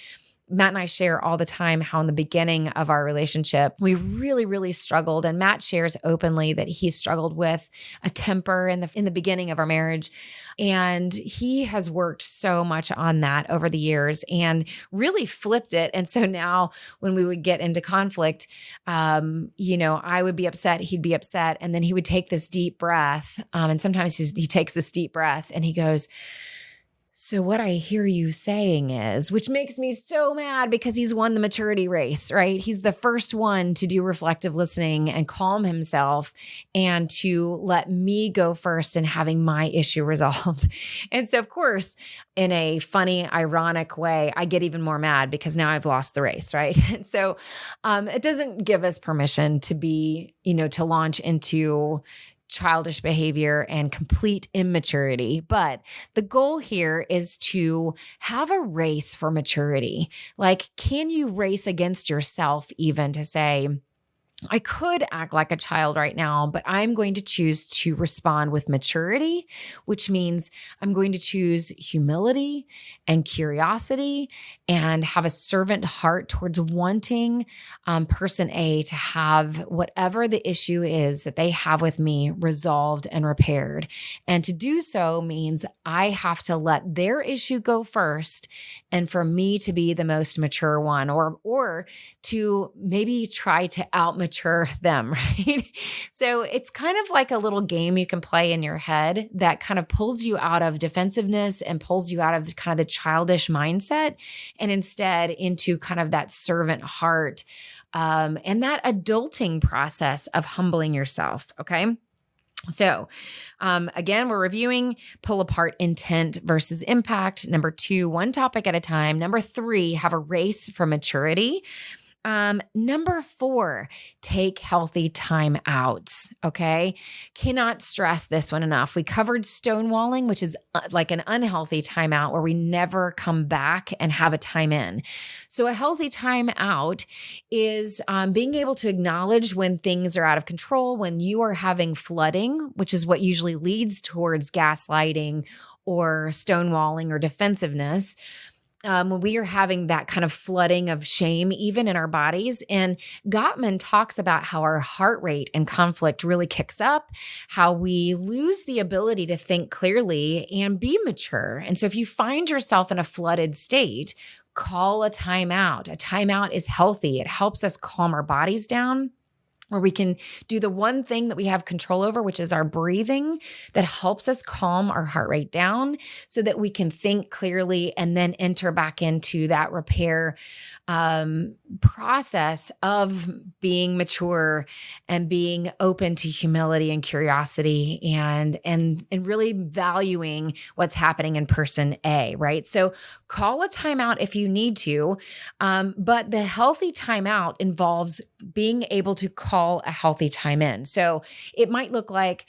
Matt and I share all the time how in the beginning of our relationship, we really, really struggled. And Matt shares openly that he struggled with a temper in the beginning of our marriage. And he has worked so much on that over the years and really flipped it. And so now when we would get into conflict, I would be upset, he'd be upset. And then he would take this deep breath. And sometimes he takes this deep breath and he goes, so what I hear you saying is, which makes me so mad because he's won the maturity race, right? He's the first one to do reflective listening and calm himself and to let me go first in having my issue resolved. And so, of course, in a funny, ironic way, I get even more mad because now I've lost the race, right? And so it doesn't give us permission to be, to launch into childish behavior and complete immaturity. But the goal here is to have a race for maturity. Like, can you race against yourself even to say, I could act like a child right now, but I'm going to choose to respond with maturity, which means I'm going to choose humility and curiosity and have a servant heart towards wanting person A to have whatever the issue is that they have with me resolved and repaired. And to do so means I have to let their issue go first and for me to be the most mature one or to maybe try to out-mature them, right? So it's kind of like a little game you can play in your head that kind of pulls you out of defensiveness and pulls you out of kind of the childish mindset and instead into kind of that servant heart and that adulting process of humbling yourself, okay? So again, we're reviewing pull apart intent versus impact. Number 2, one topic at a time. Number 3, have a race for maturity. Number 4, take healthy time outs. Okay. Cannot stress this one enough. We covered stonewalling, which is like an unhealthy timeout where we never come back and have a time in. So a healthy time out is being able to acknowledge when things are out of control, when you are having flooding, which is what usually leads towards gaslighting or stonewalling or defensiveness. When we are having that kind of flooding of shame, even in our bodies. And Gottman talks about how our heart rate in conflict really kicks up, how we lose the ability to think clearly and be mature. And so if you find yourself in a flooded state, call a timeout. A timeout is healthy. It helps us calm our bodies down, where we can do the one thing that we have control over, which is our breathing, that helps us calm our heart rate down so that we can think clearly and then enter back into that repair process of being mature and being open to humility and curiosity and really valuing what's happening in person A, right? So call a timeout if you need to, but the healthy timeout involves being able to call a healthy time in. So it might look like,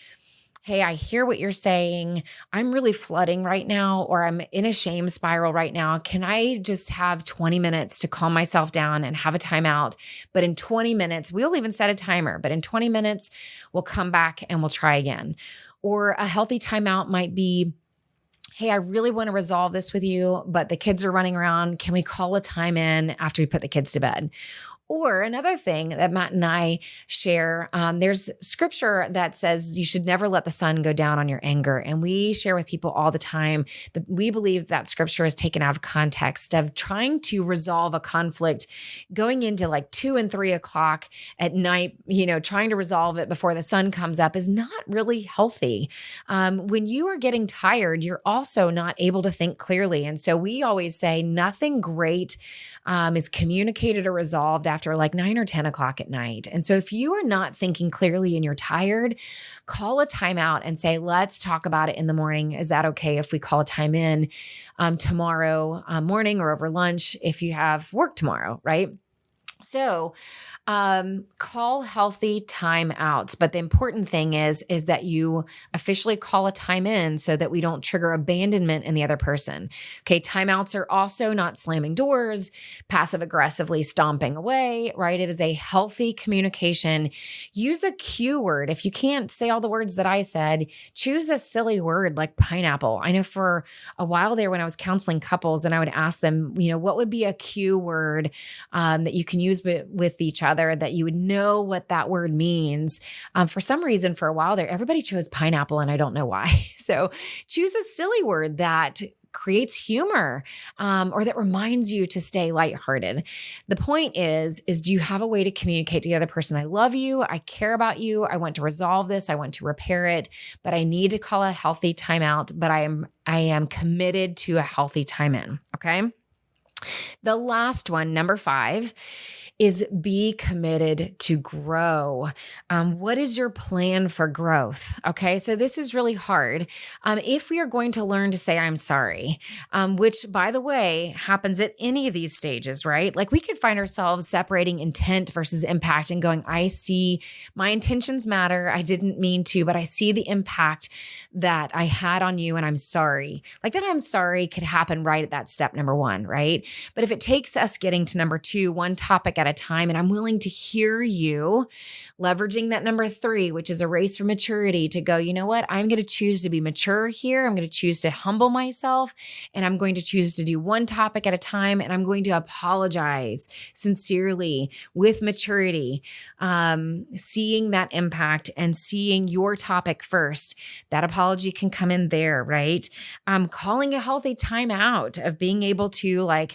hey, I hear what you're saying. I'm really flooding right now, or I'm in a shame spiral right now. Can I just have 20 minutes to calm myself down and have a timeout? But in 20 minutes, we'll even set a timer, but in 20 minutes, we'll come back and we'll try again. Or a healthy timeout might be, hey, I really want to resolve this with you, but the kids are running around. Can we call a time in after we put the kids to bed? Or another thing that Matt and I share, there's scripture that says you should never let the sun go down on your anger. And we share with people all the time that we believe that scripture is taken out of context of trying to resolve a conflict going into like 2 and 3 o'clock at night, trying to resolve it before the sun comes up is not really healthy. When you are getting tired, you're also not able to think clearly. And so we always say nothing great is communicated or resolved after like 9 or 10 o'clock at night. And so if you are not thinking clearly and you're tired, call a timeout and say, let's talk about it in the morning. Is that okay if we call a time in tomorrow morning or over lunch if you have work tomorrow, right? So call healthy timeouts. But the important thing is that you officially call a time in so that we don't trigger abandonment in the other person. Okay. Timeouts are also not slamming doors, passive aggressively stomping away, right? It is a healthy communication. Use a cue word. If you can't say all the words that I said, choose a silly word like pineapple. I know for a while there when I was counseling couples and I would ask them, what would be a cue word that you can use with each other that you would know what that word means. For some reason, for a while there, everybody chose pineapple and I don't know why. So choose a silly word that creates humor or that reminds you to stay lighthearted. The point is do you have a way to communicate to the other person, I love you, I care about you, I want to resolve this, I want to repair it, but I need to call a healthy timeout, but I am committed to a healthy time in, okay? The last one, number 5, is be committed to grow. What is your plan for growth? Okay, so this is really hard. If we are going to learn to say, I'm sorry, which by the way, happens at any of these stages, right? Like we could find ourselves separating intent versus impact and going, I see my intentions matter. I didn't mean to, but I see the impact that I had on you and I'm sorry. Like that I'm sorry could happen right at that step number 1, right? But if it takes us getting to number 2, one topic at a time, and I'm willing to hear you, leveraging that number 3, which is a race for maturity, to go, you know what? I'm going to choose to be mature here. I'm going to choose to humble myself, and I'm going to choose to do one topic at a time, and I'm going to apologize sincerely with maturity, seeing that impact and seeing your topic first. That apology can come in there, right? Calling a healthy timeout of being able to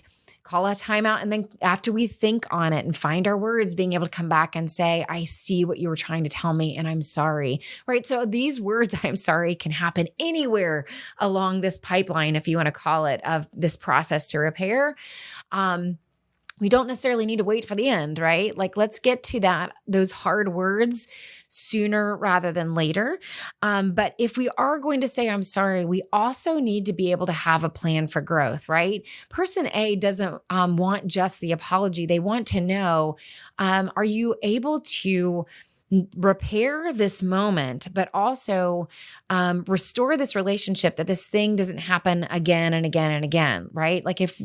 call a timeout. And then after we think on it and find our words, being able to come back and say, I see what you were trying to tell me and I'm sorry, right? So these words, I'm sorry, can happen anywhere along this pipeline, if you want to call it, of this process to repair. We don't necessarily need to wait for the end, right? Let's get to those hard words sooner rather than later. But if we are going to say, I'm sorry, we also need to be able to have a plan for growth, right? Person A doesn't want just the apology. They want to know, are you able to repair this moment, but also restore this relationship, that this thing doesn't happen again and again and again, right? Like if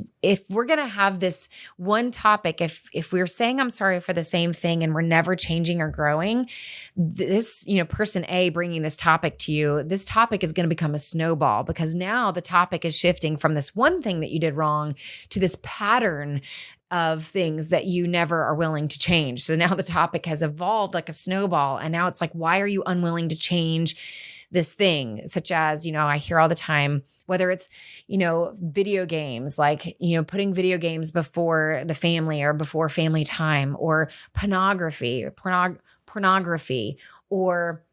we're going to have this one topic, if we're saying I'm sorry for the same thing and we're never changing or growing, this, person A bringing this topic to you, this topic is going to become a snowball, because now the topic is shifting from this one thing that you did wrong to this pattern of things that you never are willing to change. So now the topic has evolved like a snowball. And now it's like, why are you unwilling to change this thing? Such as, I hear all the time, whether it's, video games, putting video games before the family or before family time, or pornography, or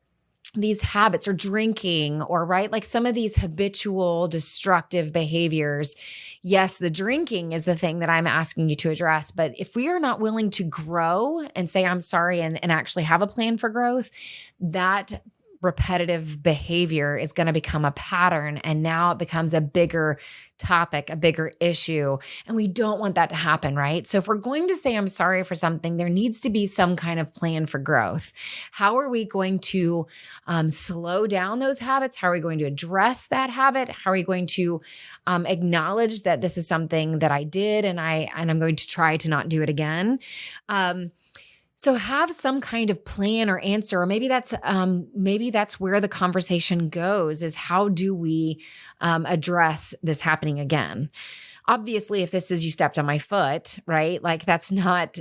these habits, or drinking, or right, like some of these habitual destructive behaviors. Yes, the drinking is the thing that I'm asking you to address. But if we are not willing to grow and say, I'm sorry, and actually have a plan for growth, that repetitive behavior is going to become a pattern. And now it becomes a bigger topic, a bigger issue. And we don't want that to happen, right? So if we're going to say, I'm sorry for something, there needs to be some kind of plan for growth. How are we going to slow down those habits? How are we going to address that habit? How are we going to acknowledge that this is something that I did and I'm going to try to not do it again? So have some kind of plan or answer, or maybe that's where the conversation goes, is how do we address this happening again? Obviously, if this is you stepped on my foot, right? Like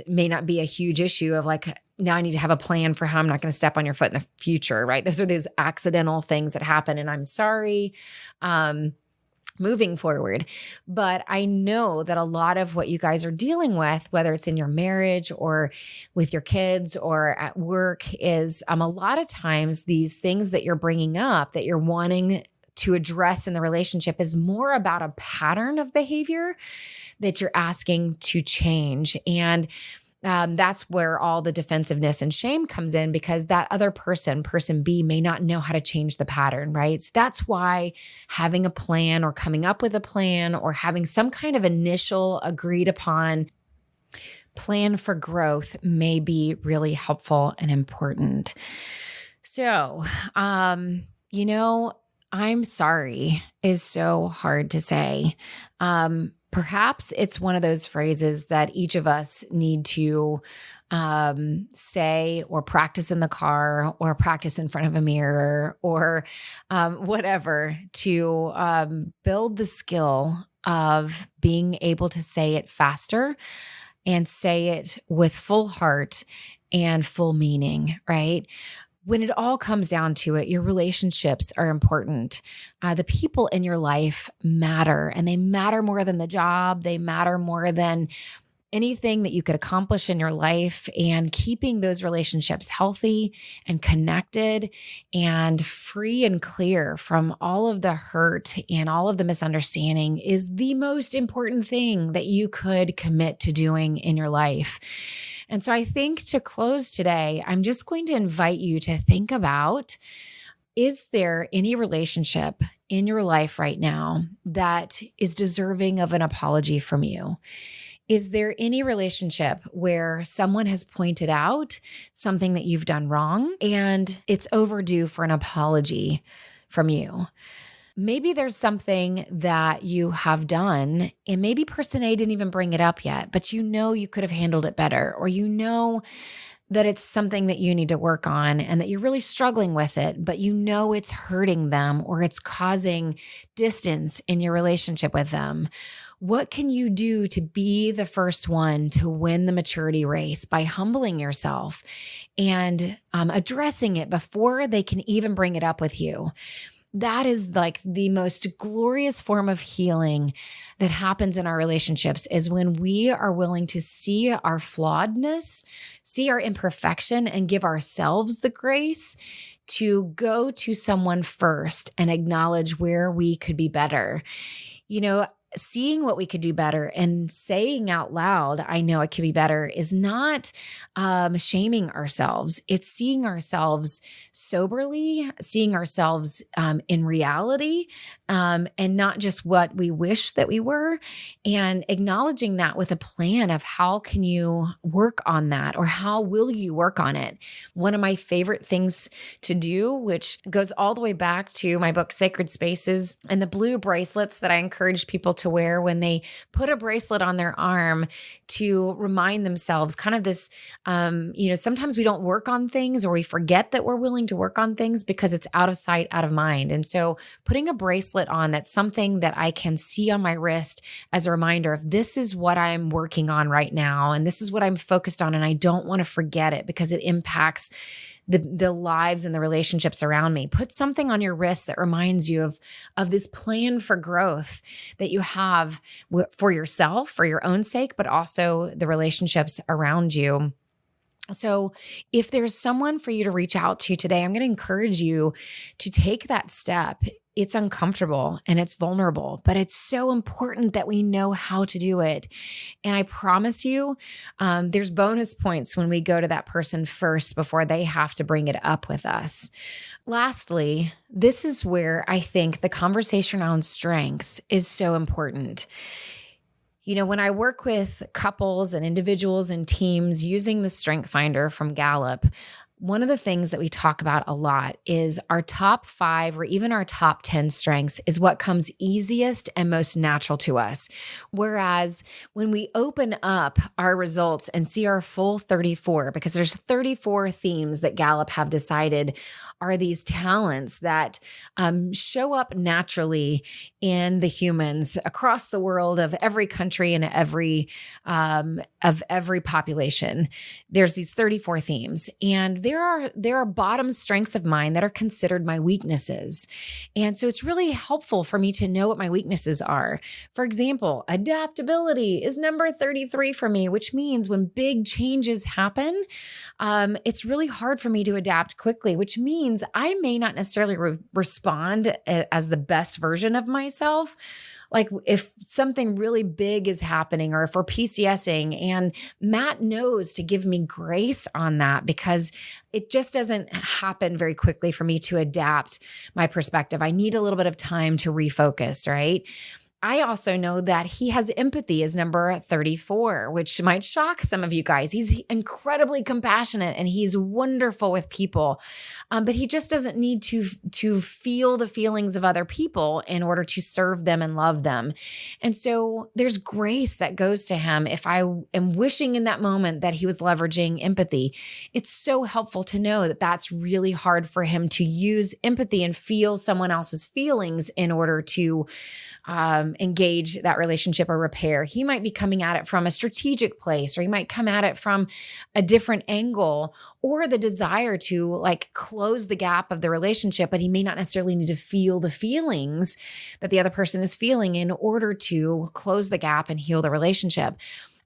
may not be a huge issue of like, now I need to have a plan for how I'm not going to step on your foot in the future, right? Those are those accidental things that happen, and I'm sorry. Moving forward. But I know that a lot of what you guys are dealing with, whether it's in your marriage or with your kids or at work, is a lot of times these things that you're bringing up that you're wanting to address in the relationship is more about a pattern of behavior that you're asking to change. And that's where all the defensiveness and shame comes in, because that other person B, may not know how to change the pattern, right? So that's why having a plan or coming up with a plan or having some kind of initial agreed upon plan for growth may be really helpful and important. So, I'm sorry is so hard to say. Perhaps it's one of those phrases that each of us need to say or practice in the car or practice in front of a mirror or whatever to build the skill of being able to say it faster and say it with full heart and full meaning, right? When it all comes down to it, your relationships are important. The people in your life matter, and they matter more than the job. They matter more than anything that you could accomplish in your life. And keeping those relationships healthy and connected and free and clear from all of the hurt and all of the misunderstanding is the most important thing that you could commit to doing in your life. And so I think to close today, I'm just going to invite you to think about, is there any relationship in your life right now that is deserving of an apology from you? Is there any relationship where someone has pointed out something that you've done wrong and it's overdue for an apology from you? Maybe there's something that you have done and maybe person A didn't even bring it up yet, but you could have handled it better, or that it's something that you need to work on and that you're really struggling with it, but it's hurting them or it's causing distance in your relationship with them. What can you do to be the first one to win the maturity race by humbling yourself and addressing it before they can even bring it up with you? That is like the most glorious form of healing that happens in our relationships, is when we are willing to see our flawedness, see our imperfection, and give ourselves the grace to go to someone first and acknowledge where we could be better. Seeing what we could do better and saying out loud, I know it could be better, is not shaming ourselves. It's seeing ourselves soberly, seeing ourselves in reality, and not just what we wish that we were, and acknowledging that with a plan of how can you work on that, or how will you work on it. One of my favorite things to do, which goes all the way back to my book, Sacred Spaces, and the blue bracelets that I encourage people to wear when they put a bracelet on their arm to remind themselves kind of this, sometimes we don't work on things, or we forget that we're willing to work on things because it's out of sight, out of mind. And so putting a bracelet on, that's something that I can see on my wrist as a reminder of, this is what I'm working on right now. And this is what I'm focused on. And I don't want to forget it because it impacts the lives and the relationships around me. Put something on your wrist that reminds you of this plan for growth that you have for yourself, for your own sake, but also the relationships around you. So if there's someone for you to reach out to today, I'm going to encourage you to take that step. It's uncomfortable and it's vulnerable, but it's so important that we know how to do it. And I promise you, there's bonus points when we go to that person first before they have to bring it up with us. Lastly, this is where I think the conversation around strengths is so important. When I work with couples and individuals and teams using the Strength Finder from Gallup, one of the things that we talk about a lot is our top 5 or even our top 10 strengths is what comes easiest and most natural to us. Whereas when we open up our results and see our full 34, because there's 34 themes that Gallup have decided are these talents that show up naturally in the humans across the world of every country and every population. There's these 34 themes, and there are bottom strengths of mine that are considered my weaknesses. And so it's really helpful for me to know what my weaknesses are. For example, adaptability is number 33 for me, which means when big changes happen, it's really hard for me to adapt quickly, which means I may not necessarily respond as the best version of myself. Like if something really big is happening or if we're PCSing, and Matt knows to give me grace on that because it just doesn't happen very quickly for me to adapt my perspective. I need a little bit of time to refocus, right? I also know that he has empathy as number 34, which might shock some of you guys. He's incredibly compassionate and he's wonderful with people, but he just doesn't need to feel the feelings of other people in order to serve them and love them. And so there's grace that goes to him. If I am wishing in that moment that he was leveraging empathy, it's so helpful to know that that's really hard for him to use empathy and feel someone else's feelings in order to engage that relationship or repair. He might be coming at it from a strategic place, or he might come at it from a different angle, or the desire to like close the gap of the relationship, but he may not necessarily need to feel the feelings that the other person is feeling in order to close the gap and heal the relationship.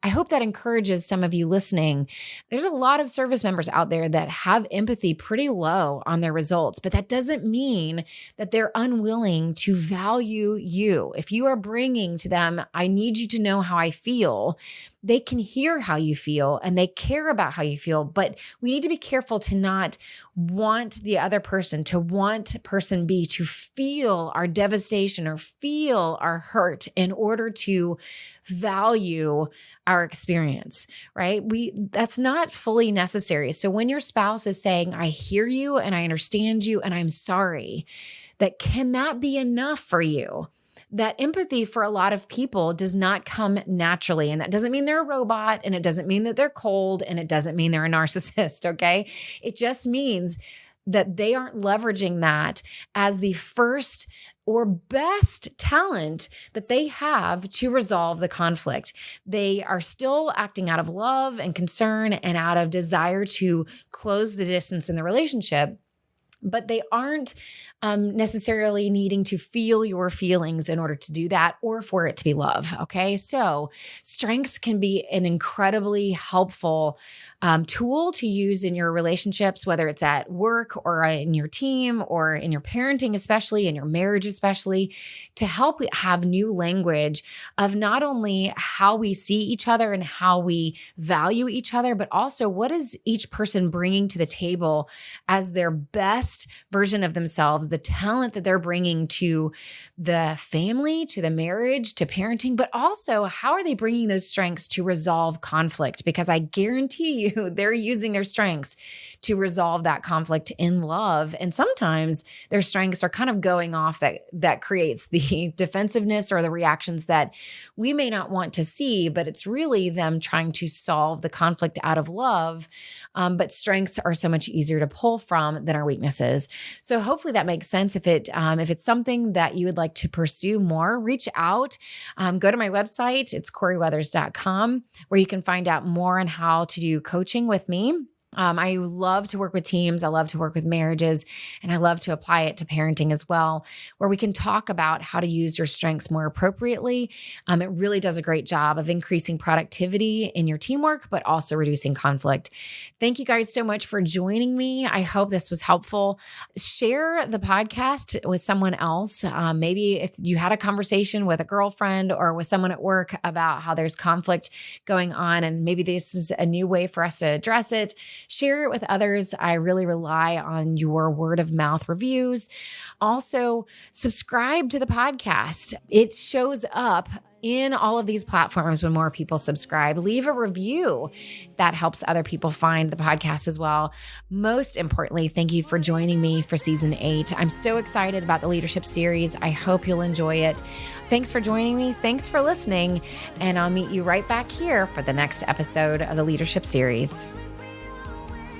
I hope that encourages some of you listening. There's a lot of service members out there that have empathy pretty low on their results, but that doesn't mean that they're unwilling to value you. If you are bringing to them, I need you to know how I feel, they can hear how you feel and they care about how you feel, but we need to be careful to not want the other person, to want person B to feel our devastation or feel our hurt in order to value our experience, right? That's not fully necessary. So when your spouse is saying, I hear you and I understand you and I'm sorry, can that be enough for you? That empathy for a lot of people does not come naturally. And that doesn't mean they're a robot, and it doesn't mean that they're cold, and it doesn't mean they're a narcissist, okay? It just means that they aren't leveraging that as the first or best talent that they have to resolve the conflict. They are still acting out of love and concern and out of desire to close the distance in the relationship, but they aren't necessarily needing to feel your feelings in order to do that or for it to be love, okay? So strengths can be an incredibly helpful tool to use in your relationships, whether it's at work or in your team or in your parenting, especially in your marriage, especially, to help have new language of not only how we see each other and how we value each other, but also what is each person bringing to the table as their best version of themselves, the talent that they're bringing to the family, to the marriage, to parenting, but also how are they bringing those strengths to resolve conflict? Because I guarantee you they're using their strengths to resolve that conflict in love. And sometimes their strengths are kind of going off that creates the defensiveness or the reactions that we may not want to see, but it's really them trying to solve the conflict out of love. But strengths are so much easier to pull from than our weaknesses. So hopefully that makes sense. If it's something that you would like to pursue more, reach out, go to my website. It's CoreyWeathers.com, where you can find out more on how to do coaching with me. I love to work with teams. I love to work with marriages, and I love to apply it to parenting as well, where we can talk about how to use your strengths more appropriately. It really does a great job of increasing productivity in your teamwork, but also reducing conflict. Thank you guys so much for joining me. I hope this was helpful. Share the podcast with someone else. Maybe if you had a conversation with a girlfriend or with someone at work about how there's conflict going on, and maybe this is a new way for us to address it, share it with others. I really rely on your word of mouth reviews. Also, subscribe to the podcast. It shows up in all of these platforms when more people subscribe. Leave a review. That helps other people find the podcast as well. Most importantly, thank you for joining me for season 8. I'm so excited about the leadership series. I hope you'll enjoy it. Thanks for joining me. Thanks for listening. And I'll meet you right back here for the next episode of the leadership series.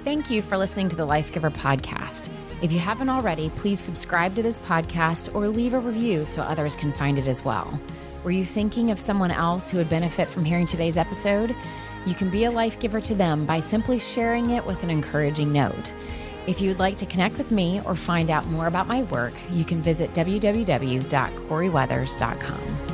Thank you for listening to the Life Giver podcast. If you haven't already, please subscribe to this podcast or leave a review so others can find it as well. Were you thinking of someone else who would benefit from hearing today's episode? You can be a life giver to them by simply sharing it with an encouraging note. If you would like to connect with me or find out more about my work, you can visit www.coryweathers.com.